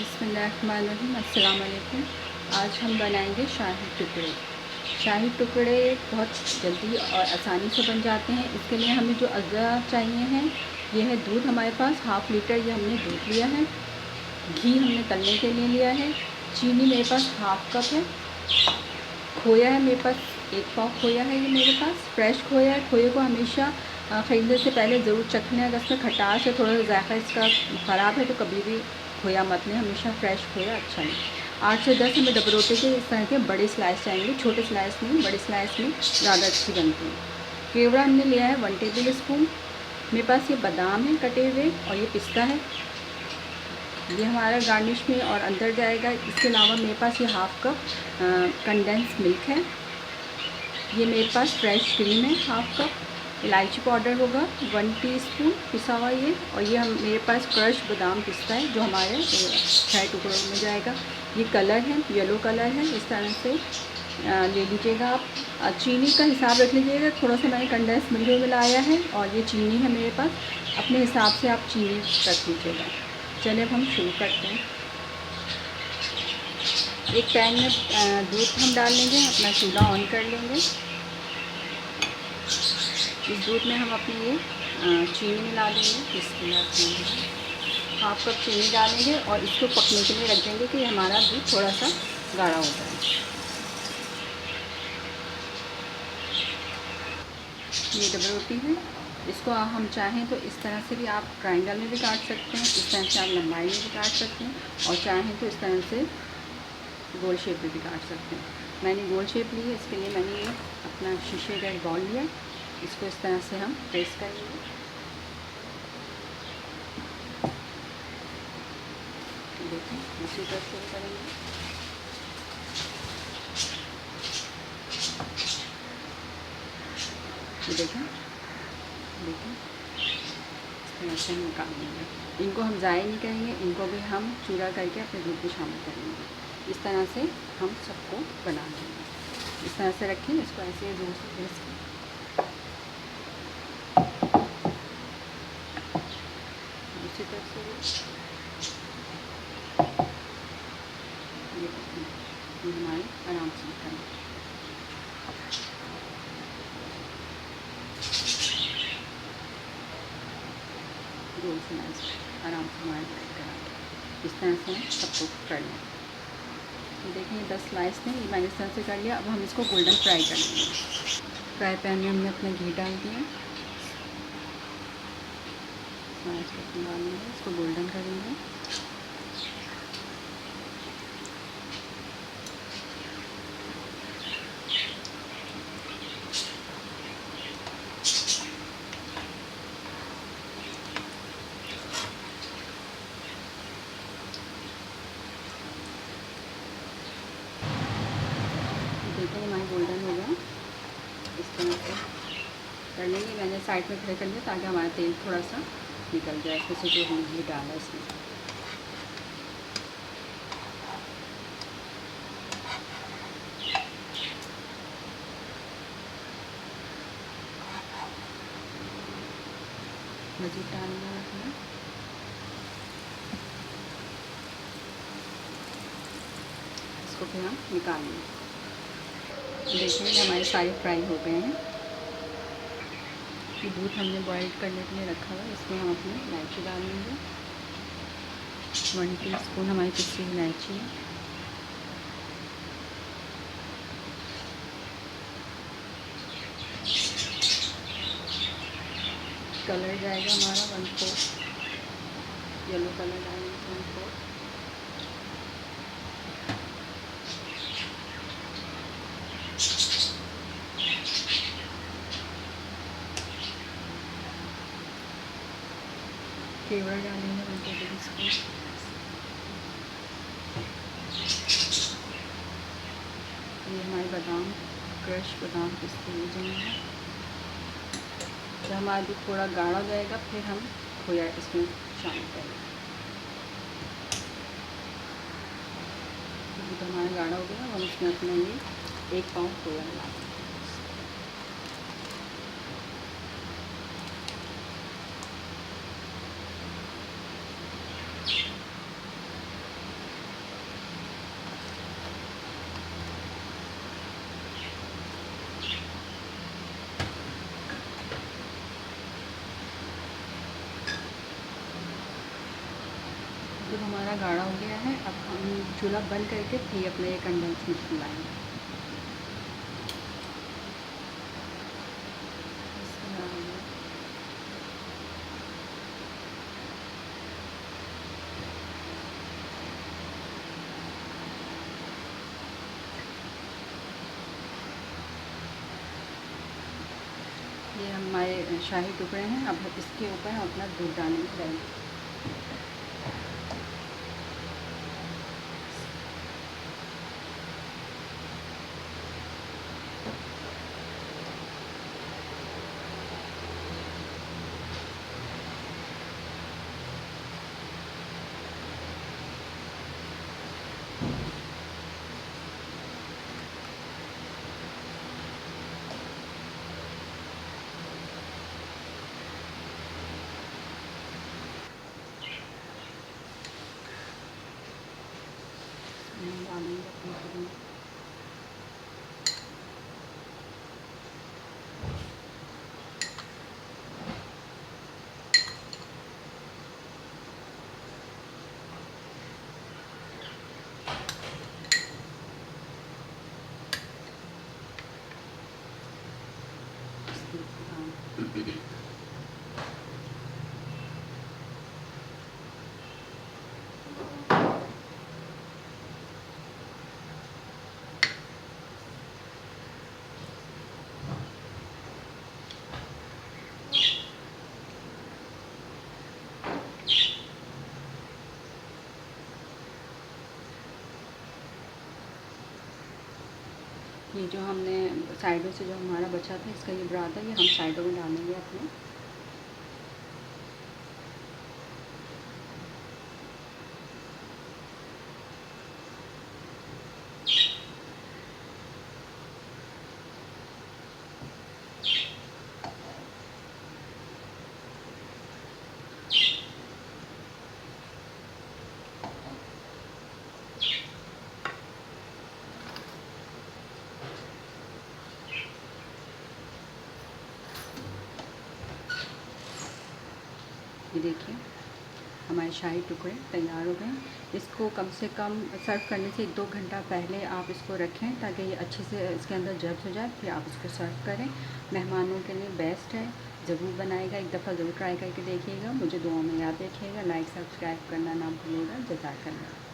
बिस्मिल्लाहिर्रहमानिर्रहीम। अस्सलाम वालेकुम। आज हम बनाएंगे शाही टुकड़े। शाही टुकड़े बहुत जल्दी और आसानी से बन जाते हैं। इसके लिए हमें जो अज़ा चाहिए हैं, ये है दूध हमारे पास हाफ़ लीटर, ये हमने दूध लिया है। घी हमने तलने के लिए लिया है। चीनी मेरे पास हाफ़ कप है। खोया है मेरे पास 1 पाव खोया है, ये मेरे पास फ्रेश खोया है। खोए को हमेशा ख़रीदने से पहले ज़रूर चखना है। अगर इसमें खटास है, थोड़ा सा जायका इसका ख़राब है, तो कभी भी खोया मत लें, हमेशा फ्रेश खोया अच्छा नहीं। 8 से 10 हमें डबरोटे के इस तरह के बड़े स्लाइस चाहिए, छोटे स्लाइस नहीं, बड़े स्लाइस में ज़्यादा अच्छी बनती है। केवड़ा हमने लिया है 1 टेबल स्पून। मेरे पास ये बादाम है कटे हुए, और ये पिस्ता है, ये हमारा गार्निश में और अंदर जाएगा। इसके अलावा मेरे पास ये हाफ़ कप कंडेंस मिल्क है। ये मेरे पास फ्रेश क्रीम है हाफ़ कप। इलायची पाउडर होगा 1 टीस्पून पिसा हुआ ये। और ये मेरे पास क्रश बादाम पिस्ता है, जो हमारे शाही टुकड़ों में जाएगा। ये कलर है, येलो कलर है, इस तरह से ले लीजिएगा आप। चीनी का हिसाब रख लीजिएगा, थोड़ा सा मैंने कंडेंस मिल्क मिलाया है, और ये चीनी है मेरे पास, अपने हिसाब से आप चीनी रख लीजिएगा। चलिए अब हम शुरू करते हैं। एक पैन में दूध हम डाल लेंगे, अपना चूल्हा ऑन कर लेंगे। इस दूध में हम अपनी ये चीनी मिला देंगे। इसके हाफ़ कप चीनी डालेंगे और इसको पकने के लिए रख देंगे कि हमारा दूध थोड़ा सा गाढ़ा हो जाए। ये डबल रोटी है, इसको हम चाहें तो इस तरह से भी आप ट्रायंगल में भी काट सकते हैं, इस तरह से आप लंबाई में भी काट सकते हैं, और चाहें तो इस तरह से गोल शेप में भी काट सकते हैं। मैंने गोल शेप ली है, इसके लिए मैंने ये अपना शीशे का एक बॉल लिया, इसको इस तरह से हम प्रेस करेंगे। देखें, दूसरी तरफ से करेंगे। देखें देखें, इस तरह से हम निकाल लेंगे। इनको हम ज़ाया नहीं करेंगे, इनको भी हम चूरा करके अपने दूध में शामिल करेंगे। इस तरह से हम सबको बना लेंगे। इस तरह से रखें, इसको ऐसे जोर से प्रेस करें। दूसरी तरफ से ये हमारे आराम से निकलेंगे। गोल से आराम से हमारे फ्राई करेंगे। इस तरह से हम सबको कर लें। ये देखें, ये 10 स्लाइस थे, ये मैंने इस तरह से कर लिया। अब हम इसको गोल्डन फ्राई कर लेंगे। फ्राई पैन में हमने अपना घी डाल दिया, इसको डालेंगे, इसको गोल्डन करेंगे। देखिए हमारे गोल्डन हो गया। इस तरह से कर लेंगे। मैंने साइड में खड़े कर लिया ताकि हमारा तेल थोड़ा सा निकल जाए, इसमें से जो हमने घी डाला इसमें। मज़ीद डालना है, इसको फिर हम निकाल लेंगे। देखिए हमारे सारे फ्राई हो गए हैं। ये दूध हमने बॉईल करने के लिए रखा हुआ है, इसमें हम अपनी इलायची डाल देंगे। 1 टीस्पून हमारी पिसी इलायची है। कलर जाएगा हमारा 1/4, येलो कलर डालेंगे 1/4। केवड़ा डालेंगे 1 टेबल स्पून। ये हमारे बादाम, क्रश बादाम पिस्ते ले जाएंगे। जब हमारा दूध थोड़ा गाढ़ा हो जाएगा, फिर हम खोया इसमें शामिल करेंगे। दूध हमारा गाढ़ा हो गया, हम इसमें अपने लिए 1 पाव खोया मिला देंगे। हमारा गाढ़ा हो गया है। अब हम चूल्हा बंद करके फिर अपने ये कंडेंस मिल्क मिलाएंगे। ये हमारे शाही टुकड़े हैं। अब इसके ऊपर हम अपना दूध डालेंगे। डालेंगे अपने दूध में। ये जो हमने साइडों से जो हमारा बचा था, इसका ये ब्रात है, ये हम साइडों में डालेंगे अपने। ये देखिए हमारे शाही टुकड़े तैयार हो गए। इसको कम से कम सर्व करने से 1-2 घंटा पहले आप इसको रखें ताकि ये अच्छे से इसके अंदर जब्स हो जाए, फिर आप इसको सर्व करें। मेहमानों के लिए बेस्ट है, ज़रूर बनाएगा, एक दफ़ा ज़रूर ट्राई करके देखिएगा। मुझे दुआ में याद रखिएगा। लाइक सब्सक्राइब करना ना भूलिएगा। जज़ाकल्लाह।